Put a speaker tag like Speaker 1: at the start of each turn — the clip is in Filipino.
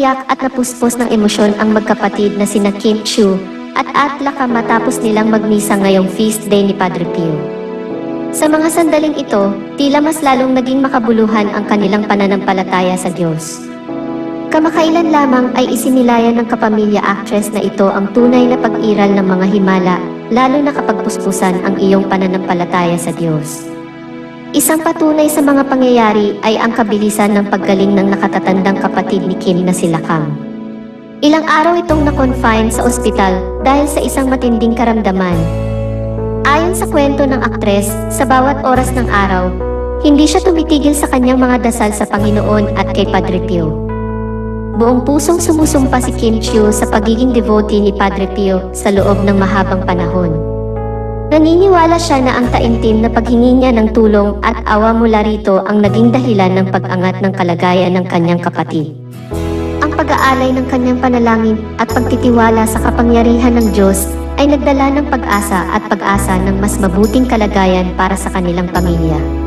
Speaker 1: umiyak at napuspos ng emosyon ang magkapatid na sina Kim Chiu at Laka matapos nilang magmisa ngayong feast day ni Padre Pio. Sa mga sandaling ito, tila mas lalong naging makabuluhan ang kanilang pananampalataya sa Diyos. Kamakailan lamang ay isinilayan ng kapamilya actress na ito ang tunay na pag-iral ng mga himala, lalo na kapag puspusan ang iyong pananampalataya sa Diyos. Isang patunay sa mga pangyayari ay ang kabilisan ng paggaling ng nakatatandang kapatid ni Kim na si Lakam. Ilang araw itong na-confine sa ospital dahil sa isang matinding karamdaman. Ayon sa kwento ng aktres, sa bawat oras ng araw, hindi siya tumitigil sa kanyang mga dasal sa Panginoon at kay Padre Pio. Buong pusong sumusumpa si Kim Chiu sa pagiging devotee ni Padre Pio sa loob ng mahabang panahon. Naniniwala siya na ang taimtim na paghingi niya ng tulong at awa mula rito ang naging dahilan ng pag-angat ng kalagayan ng kanyang kapatid. Ang pag-aalay ng kanyang panalangin at pagtitiwala sa kapangyarihan ng Diyos ay nagdala ng pag-asa at pag-asa ng mas mabuting kalagayan para sa kanilang pamilya.